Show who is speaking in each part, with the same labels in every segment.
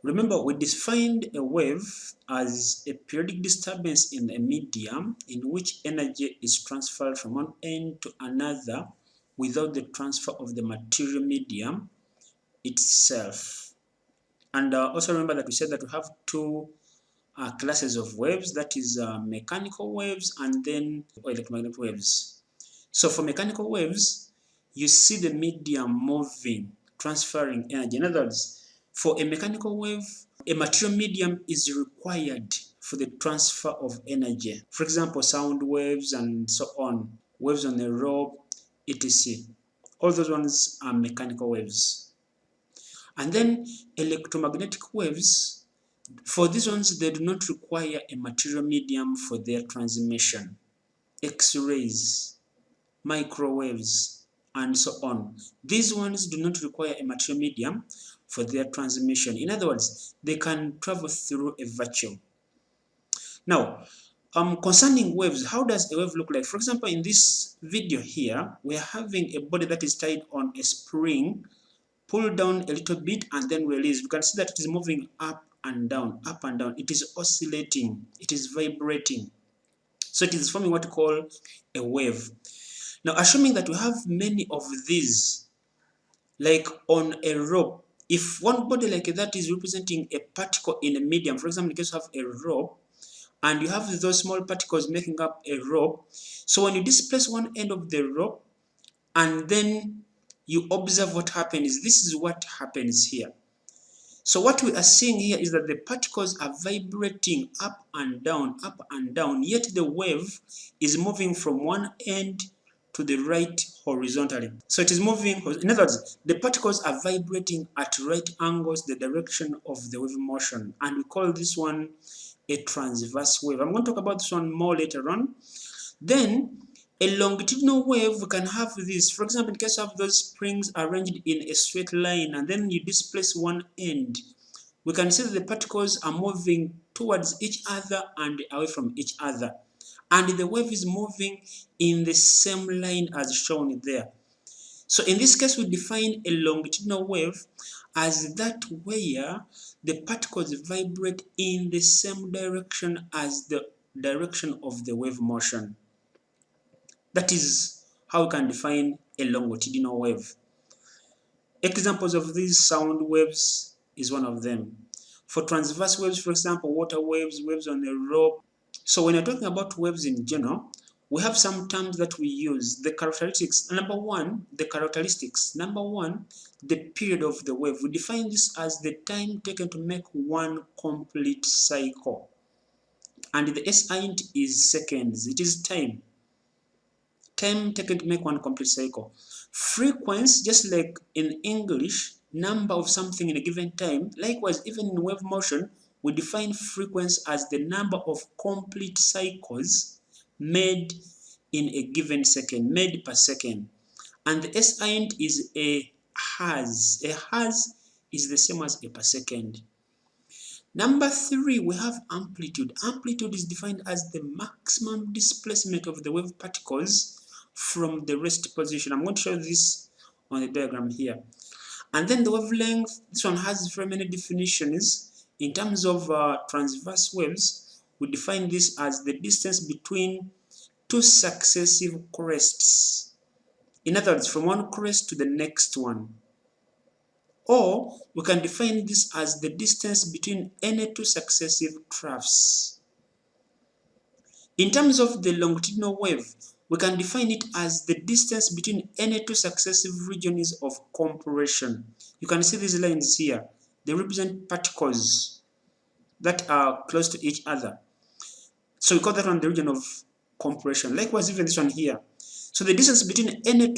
Speaker 1: Remember, we defined a wave as a periodic disturbance in a medium in which energy is transferred from one end to another without the transfer of the material medium itself. And also remember that we said that we have two classes of waves, that is mechanical waves and then electromagnetic waves. So for mechanical waves, you see the medium moving, transferring energy. In other words, for a mechanical wave, a material medium is required for the transfer of energy. For example, sound waves and so on, waves on a rope, etc. All those ones are mechanical waves. And then electromagnetic waves, for these ones, they do not require a material medium for their transmission. X-rays, microwaves, and so on. These ones do not require a material medium for their transmission. In other words, they can travel through a vacuum. Now, concerning waves, how does a wave look like? For example, in this video here, we are having a body that is tied on a spring, pull down a little bit and then release. You can see that it is moving up and down, up and down. It is oscillating, it is vibrating. So it is forming what we call a wave. Now, assuming that we have many of these, like on a rope, if one body like that is representing a particle in a medium, for example, in case you have a rope, and you have those small particles making up a rope, so when you displace one end of the rope, and then you observe what happens, this is what happens here. So what we are seeing here is that the particles are vibrating up and down, yet the wave is moving from one end to the right horizontally. So it is moving, in other words, the particles are vibrating at right angles the direction of the wave motion, and we call this one a transverse wave. I'm going to talk about this one more later on. Then a longitudinal wave, we can have this. For example, in case of those springs arranged in a straight line and then you displace one end, we can see that the particles are moving towards each other and away from each other. And the wave is moving in the same line as shown there. So in this case, we define a longitudinal wave as that where the particles vibrate in the same direction as the direction of the wave motion. That is how we can define a longitudinal wave. Examples of these sound waves is one of them. For transverse waves, for example, water waves, waves on a rope. So when you're talking about waves in general, we have some terms that we use. The characteristics, number one, the characteristics. Number one, the period of the wave. We define this as the time taken to make one complete cycle. And the SI unit is seconds. It is time. Time taken to make one complete cycle. Frequency, just like in English, number of something in a given time. Likewise, even in wave motion, we define frequency as the number of complete cycles made in a given second, made per second. And the SI unit is a hertz. A hertz is the same as a per second. Number three, we have amplitude. Amplitude is defined as the maximum displacement of the wave particles from the rest position. I'm going to show this on the diagram here. And then the wavelength, this one has very many definitions. In terms of transverse waves, we define this as the distance between two successive crests. In other words, from one crest to the next one. Or we can define this as the distance between any two successive troughs. In terms of the longitudinal wave, we can define it as the distance between any two successive regions of compression. You can see these lines here. They represent particles that are close to each other. So we call that one the region of compression. Likewise, even this one here. So the distance between any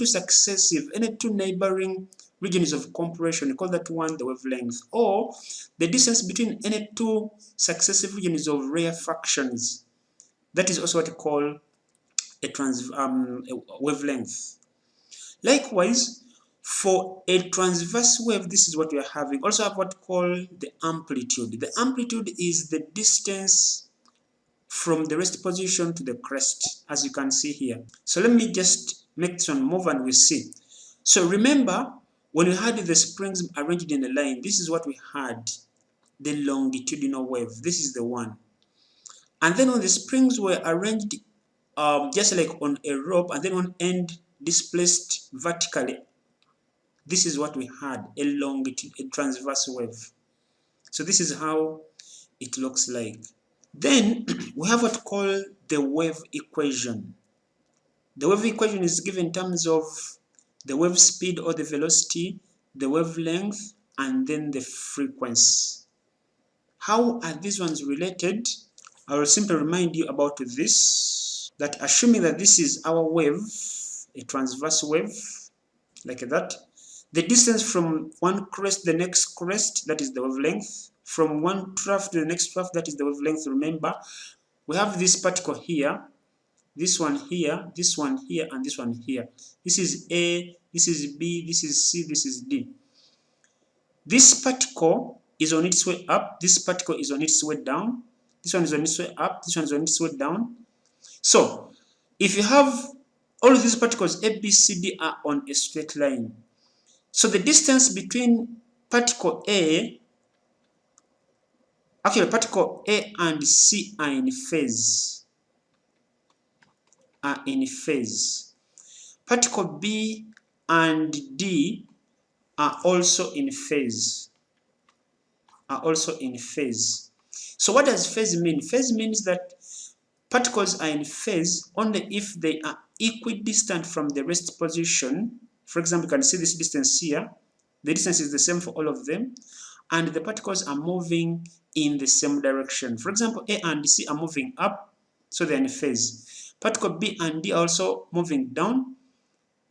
Speaker 1: two neighboring regions of compression, we call that one the wavelength. Or the distance between any two successive regions of rarefactions. That is also what we call a wavelength. Likewise, for a transverse wave, this is what we are having. Also have what we call the amplitude. The amplitude is the distance from the rest position to the crest, as you can see here. So let me just make this one move and we see. So remember, when we had the springs arranged in a line, this is what we had. the longitudinal wave. This is the one. And then when the springs were arranged just like on a rope, and then one end displaced vertically, this is what we had, a transverse wave. So this is how it looks like. Then we have what we call the wave equation. The wave equation is given in terms of the wave speed or the velocity, the wavelength, and then the frequency. How are these ones related? I will simply remind you about this, that assuming that this is our wave, a transverse wave, like that, the distance from one crest to the next crest, that is the wavelength, from one trough to the next trough, that is the wavelength. Remember, we have this particle here, this one here, this one here, and this one here. This is A, this is B, this is C, this is D. This particle is on its way up, this particle is on its way down, this one is on its way up, this one is on its way down. So, if you have all of these particles A, B, C, D are on a straight line, so the distance between particle A, actually particle A and C are in phase. Particle B and D are also in phase. So what does phase mean? Phase means that particles are in phase only if they are equidistant from the rest position. For example, you can see this distance here. The distance is the same for all of them, and the particles are moving in the same direction. For example, A and C are moving up, so they're in phase. Particle B and D are also moving down,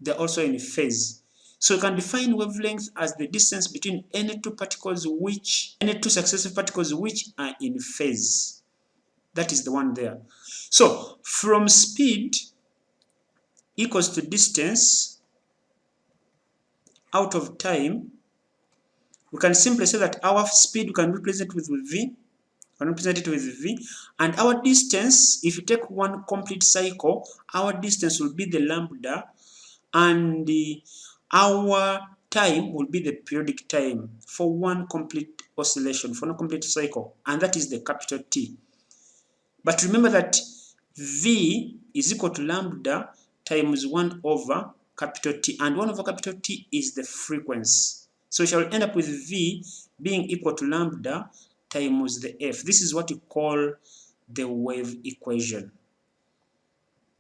Speaker 1: they're also in phase. So you can define wavelength as the distance between any two successive particles which are in phase. That is the one there. So from speed equals to distance out of time, we can simply say that our speed we can represent with V. And our distance, if you take one complete cycle, our distance will be the lambda, and our time will be the periodic time for one complete oscillation, for one complete cycle, and that is the capital T. But remember that V is equal to lambda times 1 over capital T, and 1 over capital T is the frequency. So we shall end up with V being equal to lambda times the F. This is what we call the wave equation.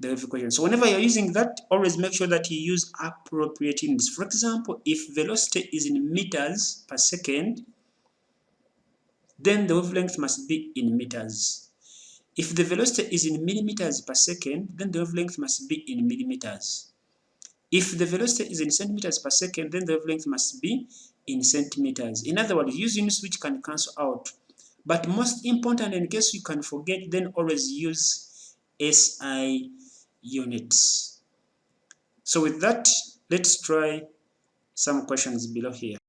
Speaker 1: So whenever you're using that, always make sure that you use appropriate units. For example, if velocity is in meters per second, then the wavelength must be in meters. If the velocity is in millimeters per second, then the wavelength must be in millimeters. If the velocity is in centimeters per second, then the wavelength must be in centimeters. In other words, use units which can cancel out. But most important, in case you can forget, then always use SI units. So with that, let's try some questions below here.